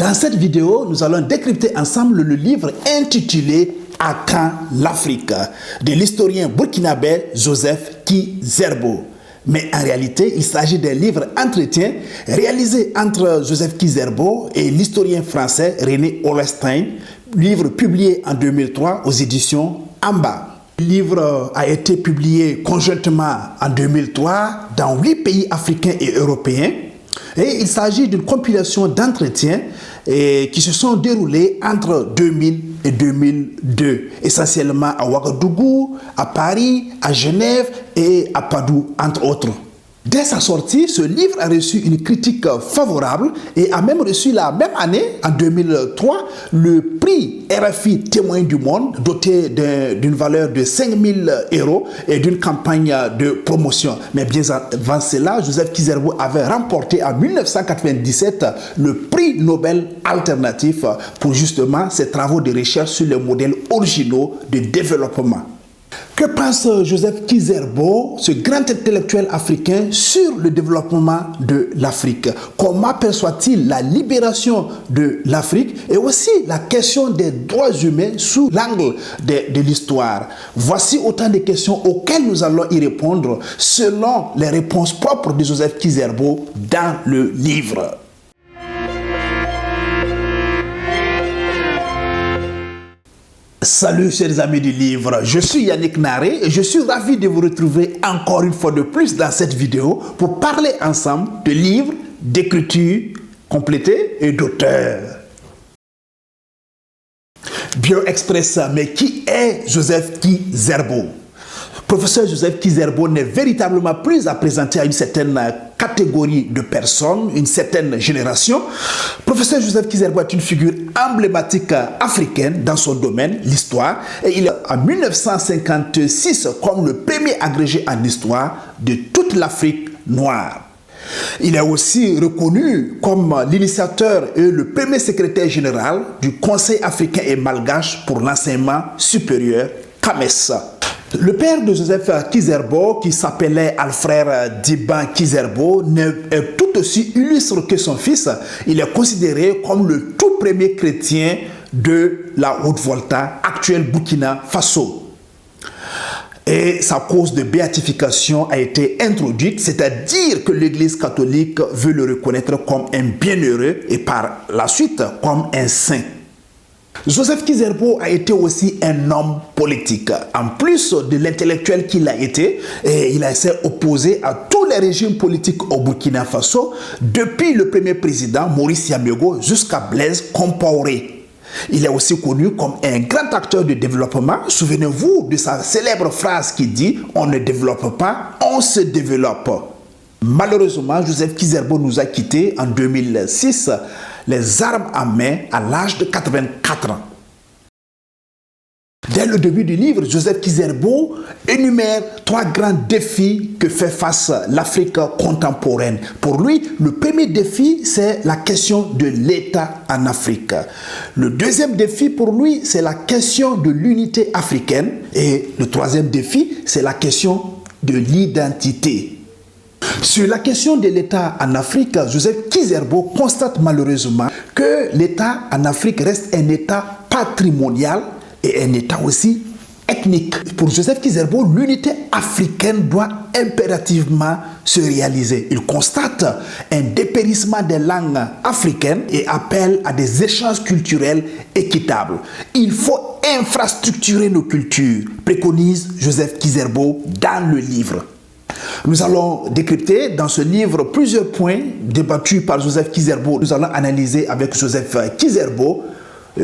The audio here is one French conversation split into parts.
Dans cette vidéo, nous allons décrypter ensemble le livre intitulé « À quand l'Afrique » de l'historien burkinabé Joseph Kizerbo. Mais en réalité, il s'agit d'un livre entretien réalisé entre Joseph Kizerbo et l'historien français René Holstein, livre publié en 2003 aux éditions Amba. Le livre a été publié conjointement en 2003 dans 8 pays africains et européens. Et il s'agit d'une compilation d'entretiens qui se sont déroulés entre 2000 et 2002, essentiellement à Ouagadougou, à Paris, à Genève et à Padoue, entre autres. Dès sa sortie, ce livre a reçu une critique favorable et a même reçu la même année, en 2003, le prix RFI Témoin du Monde, doté d'une valeur de 5 000 € et d'une campagne de promotion. Mais bien avant cela, Joseph Kizerbo avait remporté en 1997 le prix Nobel alternatif pour justement ses travaux de recherche sur les modèles originaux de développement. Que pense Joseph Kizerbo, ce grand intellectuel africain, sur le développement de l'Afrique? Comment perçoit-il la libération de l'Afrique et aussi la question des droits humains sous l'angle de l'histoire? Voici autant de questions auxquelles nous allons y répondre selon les réponses propres de Joseph Kizerbo dans le livre. Salut chers amis du livre, je suis Yannick Naré et je suis ravi de vous retrouver encore une fois de plus dans cette vidéo pour parler ensemble de livres, d'écriture complétée et d'auteur. BioExpress, mais qui est Joseph Kizerbo? Professeur Joseph Kizerbo n'est véritablement plus à présenter à une certaine catégorie de personnes, une certaine génération. Professeur Joseph Kizerbo est une figure emblématique africaine dans son domaine, l'histoire, et il est en 1956 comme le premier agrégé en histoire de toute l'Afrique noire. Il est aussi reconnu comme l'initiateur et le premier secrétaire général du Conseil africain et malgache pour l'enseignement supérieur, CAMES. Le père de Joseph Kizerbo, qui s'appelait Alfred Diban Kizerbo, est tout aussi illustre que son fils. Il est considéré comme le tout premier chrétien de la Haute-Volta, actuelle Burkina Faso. Et sa cause de béatification a été introduite, c'est-à-dire que l'Église catholique veut le reconnaître comme un bienheureux et par la suite comme un saint. Joseph Kizerbo a été aussi un homme politique. En plus de l'intellectuel qu'il a été, il s'est opposé à tous les régimes politiques au Burkina Faso, depuis le premier président Maurice Yamégo jusqu'à Blaise Compaoré. Il est aussi connu comme un grand acteur de développement. Souvenez-vous de sa célèbre phrase qui dit « On ne développe pas, on se développe ». Malheureusement, Joseph Kizerbo nous a quittés en 2006, les armes en main à l'âge de 84 ans. Dès le début du livre, Joseph Kizerbo énumère 3 grands défis que fait face l'Afrique contemporaine. Pour lui, le premier défi, c'est la question de l'État en Afrique. Le deuxième défi, pour lui, c'est la question de l'unité africaine. Et le troisième défi, c'est la question de l'identité. Sur la question de l'État en Afrique, Joseph Kizerbo constate malheureusement que l'État en Afrique reste un État patrimonial et un État aussi ethnique. Pour Joseph Kizerbo, l'unité africaine doit impérativement se réaliser. Il constate un dépérissement des langues africaines et appelle à des échanges culturels équitables. Il faut infrastructurer nos cultures, préconise Joseph Kizerbo dans le livre. Nous allons décrypter dans ce livre plusieurs points débattus par Joseph Kizerbo. Nous allons analyser avec Joseph Kizerbo,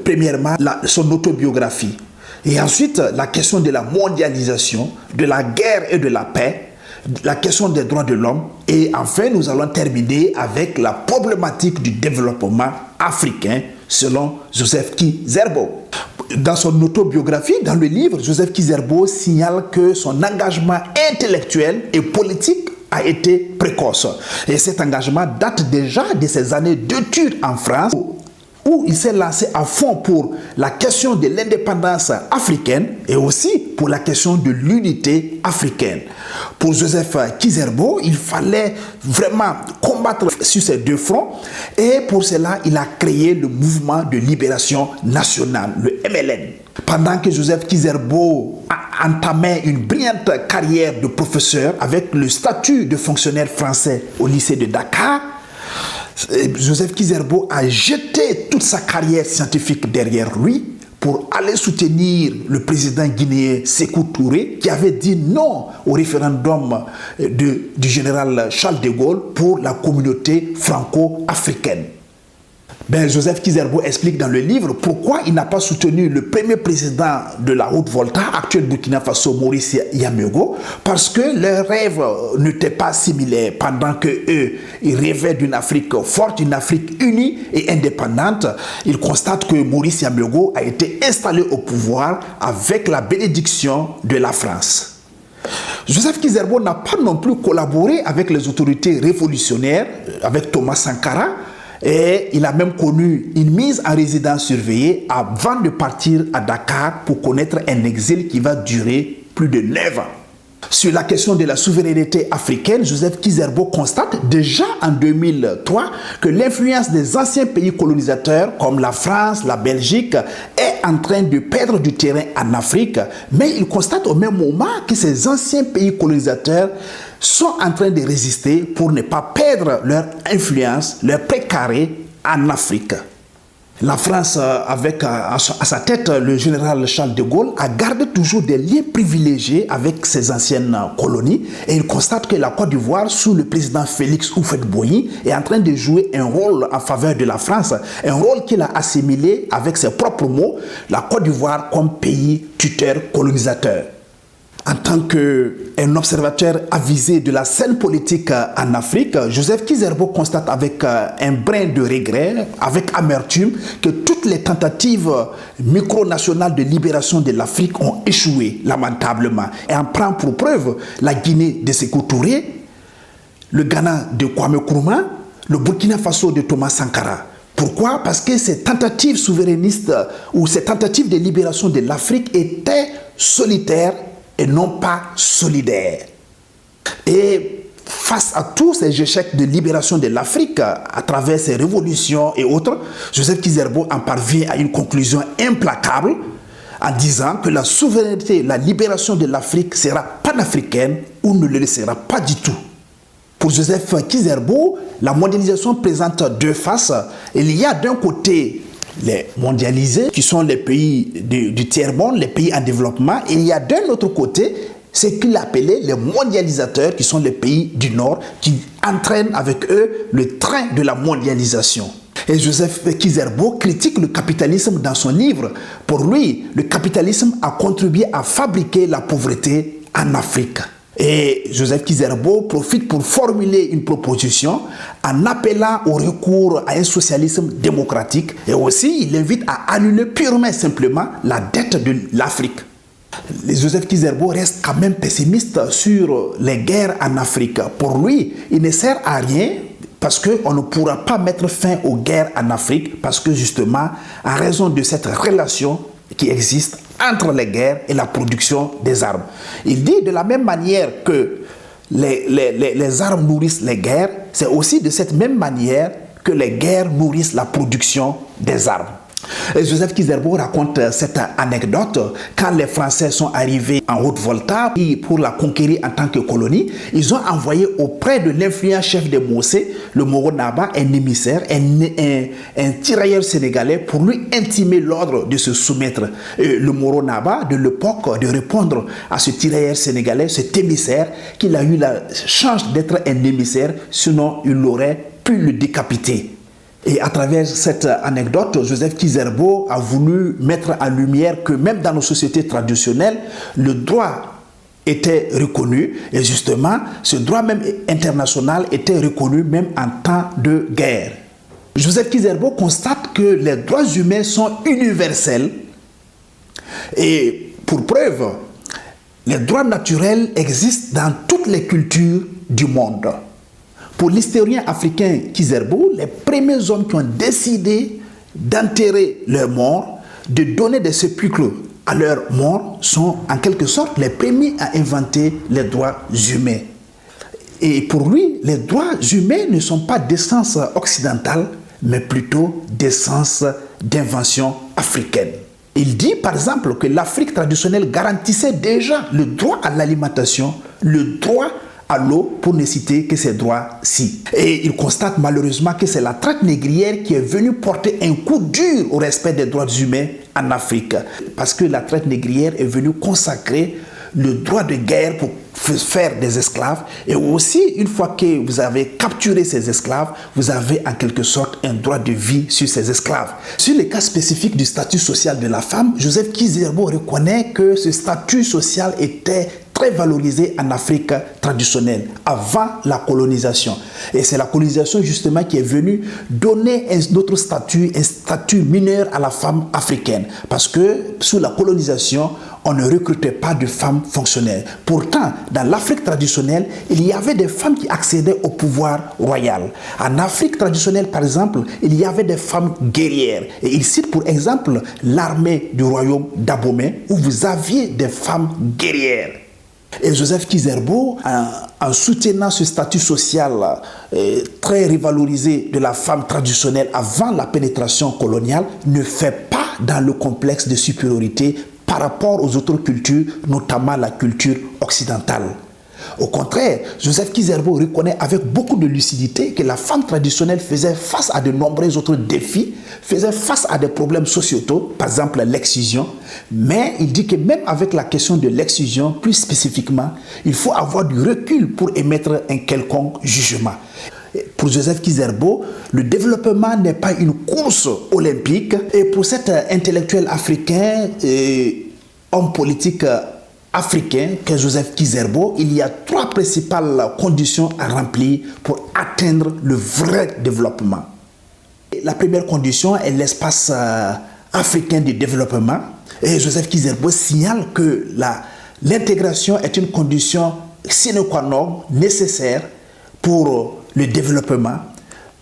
premièrement, son autobiographie. Et ensuite, la question de la mondialisation, de la guerre et de la paix, la question des droits de l'homme. Et enfin, nous allons terminer avec la problématique du développement africain selon Joseph Kizerbo. Dans son autobiographie, dans le livre, Joseph Kizerbo signale que son engagement intellectuel et politique a été précoce. Et cet engagement date déjà de ses années d'études en France, où il s'est lancé à fond pour la question de l'indépendance africaine et aussi pour la question de l'unité africaine. Pour Joseph Kizerbo, il fallait vraiment combattre sur ces deux fronts et pour cela, il a créé le mouvement de libération nationale, le MLN. Pendant que Joseph Kizerbo a entamé une brillante carrière de professeur avec le statut de fonctionnaire français au lycée de Dakar, Joseph Kizerbo a jeté toute sa carrière scientifique derrière lui pour aller soutenir le président guinéen Sékou Touré qui avait dit non au référendum du général Charles de Gaulle pour la communauté franco-africaine. Joseph Kizerbo explique dans le livre pourquoi il n'a pas soutenu le premier président de la Haute-Volta, actuel Burkina Faso, Maurice Yamego, parce que leurs rêves n'étaient pas similaires. Pendant qu'eux, ils rêvaient d'une Afrique forte, une Afrique unie et indépendante, ils constatent que Maurice Yamego a été installé au pouvoir avec la bénédiction de la France. Joseph Kizerbo n'a pas non plus collaboré avec les autorités révolutionnaires, avec Thomas Sankara, et il a même connu une mise en résidence surveillée avant de partir à Dakar pour connaître un exil qui va durer plus de 9 ans. Sur la question de la souveraineté africaine, Joseph Kizerbo constate déjà en 2003 que l'influence des anciens pays colonisateurs comme la France, la Belgique est en train de perdre du terrain en Afrique, mais il constate au même moment que ces anciens pays colonisateurs sont en train de résister pour ne pas perdre leur influence, leur précaré en Afrique. La France, avec à sa tête le général Charles de Gaulle, a gardé toujours des liens privilégiés avec ses anciennes colonies et il constate que la Côte d'Ivoire, sous le président Félix Houphouët-Boigny, est en train de jouer un rôle en faveur de la France, un rôle qu'il a assimilé avec ses propres mots, la Côte d'Ivoire comme pays tuteur colonisateur. En tant qu'un observateur avisé de la scène politique en Afrique, Joseph Kizerbo constate avec un brin de regret, avec amertume, que toutes les tentatives micronationales de libération de l'Afrique ont échoué lamentablement. Et en prend pour preuve la Guinée de Sékou Touré, le Ghana de Kwame Nkrumah, le Burkina Faso de Thomas Sankara. Pourquoi? Parce que ces tentatives souverainistes ou ces tentatives de libération de l'Afrique étaient solitaires et non pas solidaire. Et face à tous ces échecs de libération de l'Afrique, à travers ces révolutions et autres, Joseph Kizerbo en parvient à une conclusion implacable en disant que la souveraineté, la libération de l'Afrique sera panafricaine ou ne le sera pas du tout. Pour Joseph Kizerbo, la mondialisation présente deux faces. Il y a d'un côté les mondialisés, qui sont les pays du tiers-monde, les pays en développement, et il y a d'un autre côté ce qu'il appelait les mondialisateurs, qui sont les pays du Nord, qui entraînent avec eux le train de la mondialisation. Et Joseph Kizerbo critique le capitalisme dans son livre. Pour lui, le capitalisme a contribué à fabriquer la pauvreté en Afrique. Et Joseph Kizerbo profite pour formuler une proposition en appelant au recours à un socialisme démocratique et aussi il invite à annuler purement et simplement la dette de l'Afrique. Joseph Kizerbo reste quand même pessimiste sur les guerres en Afrique. Pour lui, il ne sert à rien parce qu'on ne pourra pas mettre fin aux guerres en Afrique parce que justement, en raison de cette relation qui existe entre les guerres et la production des armes. Il dit de la même manière que les armes nourrissent les guerres, c'est aussi de cette même manière que les guerres nourrissent la production des armes. Et Joseph Kizerbo raconte cette anecdote. Quand les Français sont arrivés en Haute-Volta pour la conquérir en tant que colonie, ils ont envoyé auprès de l'influent chef des Mossé, le Moro Naba, un émissaire, un tirailleur sénégalais pour lui intimer l'ordre de se soumettre. Et le Moro Naba de l'époque de répondre à ce tirailleur sénégalais, cet émissaire, qu'il a eu la chance d'être un émissaire, sinon il aurait pu le décapiter. Et à travers cette anecdote, Joseph Kizerbo a voulu mettre en lumière que même dans nos sociétés traditionnelles, le droit était reconnu et justement, ce droit même international était reconnu même en temps de guerre. Joseph Kizerbo constate que les droits humains sont universels et pour preuve, les droits naturels existent dans toutes les cultures du monde. Pour l'historien africain Kizerbo, les premiers hommes qui ont décidé d'enterrer leurs morts, de donner des sépulcres à leurs morts, sont en quelque sorte les premiers à inventer les droits humains. Et pour lui, les droits humains ne sont pas d'essence occidentale, mais plutôt d'essence d'invention africaine. Il dit par exemple que l'Afrique traditionnelle garantissait déjà le droit à l'alimentation, le droit à l'eau, pour ne citer que ces droits-ci. Et il constate malheureusement que c'est la traite négrière qui est venue porter un coup dur au respect des droits humains en Afrique. Parce que la traite négrière est venue consacrer le droit de guerre pour faire des esclaves, et aussi une fois que vous avez capturé ces esclaves, vous avez en quelque sorte un droit de vie sur ces esclaves. Sur les cas spécifiques du statut social de la femme, Joseph Kizerbo reconnaît que ce statut social était très valorisé en Afrique traditionnelle avant la colonisation. Et c'est la colonisation justement qui est venue donner un autre statut, un statut mineur à la femme africaine. Parce que sous la colonisation, on ne recrutait pas de femmes fonctionnaires. Pourtant, dans l'Afrique traditionnelle, il y avait des femmes qui accédaient au pouvoir royal. En Afrique traditionnelle, par exemple, il y avait des femmes guerrières. Et il cite pour exemple l'armée du royaume d'Abomey, où vous aviez des femmes guerrières. Et Joseph Kizerbo, en soutenant ce statut social très revalorisé de la femme traditionnelle avant la pénétration coloniale, ne fait pas dans le complexe de supériorité par rapport aux autres cultures, notamment la culture occidentale. Au contraire, Joseph Kizerbo reconnaît avec beaucoup de lucidité que la femme traditionnelle faisait face à de nombreux autres défis, faisait face à des problèmes sociétaux, par exemple l'excision, mais il dit que même avec la question de l'excision, plus spécifiquement, il faut avoir du recul pour émettre un quelconque jugement. Pour Joseph Kizerbo, le développement n'est pas une course olympique, et pour cet intellectuel africain et homme politique africain qu'est Joseph Kizerbo, il y a trois principales conditions à remplir pour atteindre le vrai développement. La première condition est l'espace africain de développement. Et Joseph Kizerbo signale que l'intégration est une condition sine qua non nécessaire pour le développement.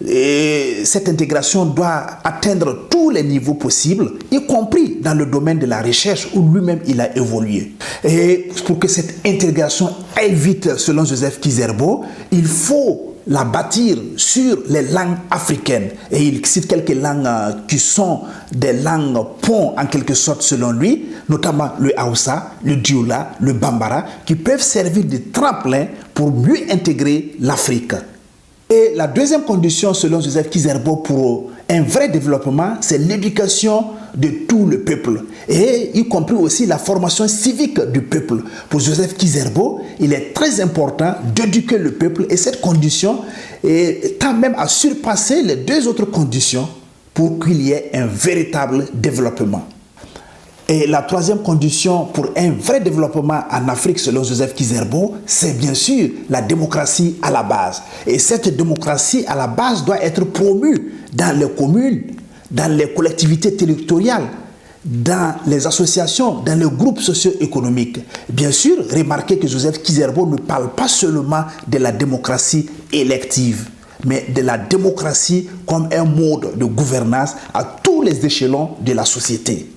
Et cette intégration doit atteindre tous les niveaux possibles, y compris dans le domaine de la recherche où lui-même il a évolué. Et pour que cette intégration aille vite, selon Joseph Kizerbo, il faut la bâtir sur les langues africaines. Et il cite quelques langues qui sont des langues ponts en quelque sorte selon lui, notamment le Hausa, le Dioula, le Bambara, qui peuvent servir de tremplin pour mieux intégrer l'Afrique. Et la deuxième condition, selon Joseph Kizerbo, pour un vrai développement, c'est l'éducation de tout le peuple, et y compris aussi la formation civique du peuple. Pour Joseph Kizerbo, il est très important d'éduquer le peuple, et cette condition tend même à surpasser les deux autres conditions pour qu'il y ait un véritable développement. Et la troisième condition pour un vrai développement en Afrique, selon Joseph Kizerbo, c'est bien sûr la démocratie à la base. Et cette démocratie à la base doit être promue dans les communes, dans les collectivités territoriales, dans les associations, dans les groupes socio-économiques. Bien sûr, remarquez que Joseph Kizerbo ne parle pas seulement de la démocratie élective, mais de la démocratie comme un mode de gouvernance à tous les échelons de la société.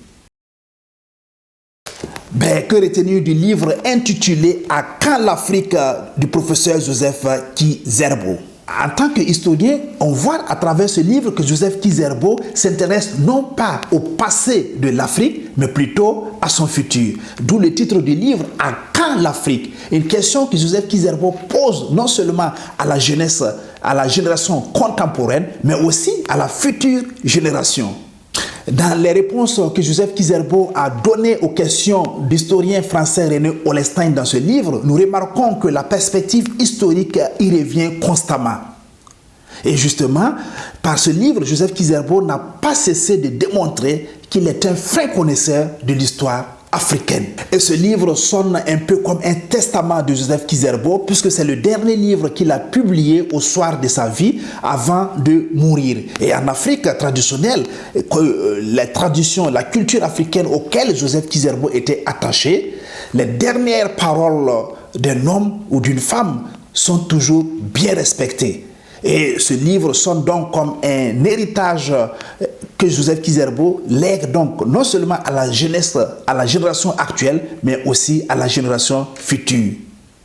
Que retenir du livre intitulé « À quand l'Afrique » du professeur Joseph Kizerbo? En tant qu'historien, on voit à travers ce livre que Joseph Kizerbo s'intéresse non pas au passé de l'Afrique, mais plutôt à son futur. D'où le titre du livre « À quand l'Afrique ?» Une question que Joseph Kizerbo pose non seulement à la jeunesse, à la génération contemporaine, mais aussi à la future génération. Dans les réponses que Joseph Kizerbo a données aux questions d'historien français René Ollestin dans ce livre, nous remarquons que la perspective historique y revient constamment. Et justement, par ce livre, Joseph Kizerbo n'a pas cessé de démontrer qu'il est un fin connaisseur de l'histoire africaine. Et ce livre sonne un peu comme un testament de Joseph Kizerbo, puisque c'est le dernier livre qu'il a publié au soir de sa vie avant de mourir. Et en Afrique traditionnelle, les traditions, la culture africaine auxquelles Joseph Kizerbo était attaché, les dernières paroles d'un homme ou d'une femme sont toujours bien respectées. Et ce livre sonne donc comme un héritage que Joseph Kizerbo lègue donc non seulement à la jeunesse, à la génération actuelle, mais aussi à la génération future.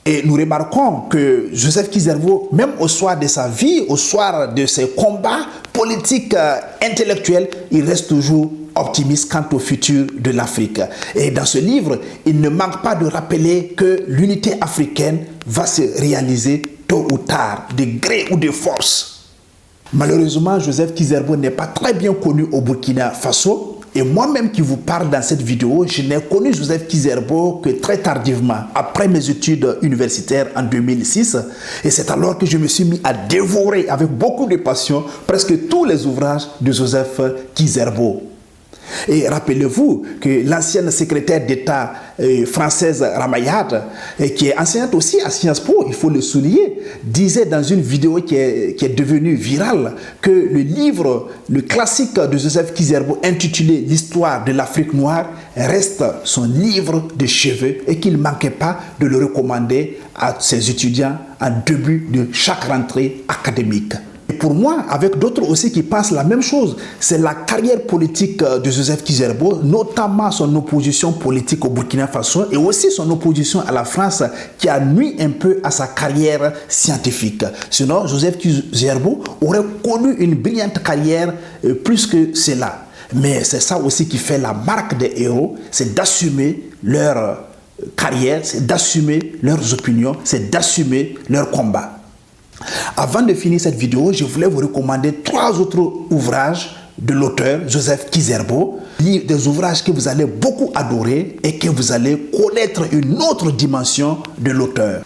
Et nous remarquons que Joseph Kizerbo, même au soir de sa vie, au soir de ses combats politiques, intellectuels, il reste toujours optimiste quant au futur de l'Afrique. Et dans ce livre, il ne manque pas de rappeler que l'unité africaine va se réaliser tôt ou tard, de gré ou de force. Malheureusement, Joseph Kizerbo n'est pas très bien connu au Burkina Faso. Et moi-même qui vous parle dans cette vidéo, je n'ai connu Joseph Kizerbo que très tardivement, après mes études universitaires en 2006. Et c'est alors que je me suis mis à dévorer avec beaucoup de passion presque tous les ouvrages de Joseph Kizerbo. Et rappelez-vous que l'ancienne secrétaire d'État française Ramayad, qui est enseignante aussi à Sciences Po, il faut le souligner, disait dans une vidéo qui est devenue virale que le livre, le classique de Joseph Kizerbo intitulé L'histoire de l'Afrique noire reste son livre de chevet et qu'il ne manquait pas de le recommander à ses étudiants en début de chaque rentrée académique. Et pour moi, avec d'autres aussi qui pensent la même chose, c'est la carrière politique de Joseph Kizerbo, notamment son opposition politique au Burkina Faso et aussi son opposition à la France qui a nui un peu à sa carrière scientifique. Sinon, Joseph Kizerbo aurait connu une brillante carrière plus que cela. Mais c'est ça aussi qui fait la marque des héros, c'est d'assumer leur carrière, c'est d'assumer leurs opinions, c'est d'assumer leurs combats. Avant de finir cette vidéo, je voulais vous recommander 3 autres ouvrages de l'auteur Joseph Kizerbo, des ouvrages que vous allez beaucoup adorer et que vous allez connaître une autre dimension de l'auteur.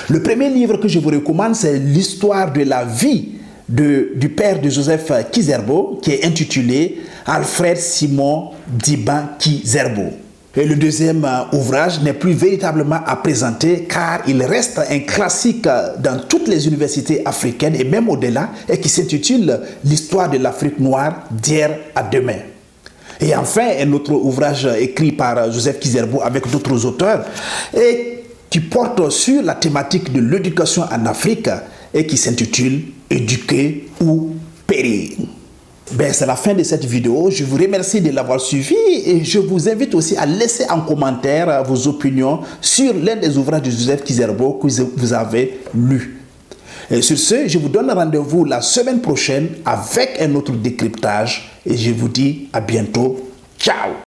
Le premier livre que je vous recommande, c'est l'histoire de la vie du père de Joseph Kizerbo, qui est intitulé Alfred Simon Diban Kizerbo. Et le deuxième ouvrage n'est plus véritablement à présenter car il reste un classique dans toutes les universités africaines et même au-delà et qui s'intitule L'histoire de l'Afrique noire d'hier à demain. Et enfin, un autre ouvrage écrit par Joseph Kizerbo avec d'autres auteurs et qui porte sur la thématique de l'éducation en Afrique et qui s'intitule Éduquer ou périr. C'est la fin de cette vidéo. Je vous remercie de l'avoir suivi et je vous invite aussi à laisser en commentaire vos opinions sur l'un des ouvrages de Joseph Kizerbo que vous avez lu. Et sur ce, je vous donne rendez-vous la semaine prochaine avec un autre décryptage et je vous dis à bientôt. Ciao!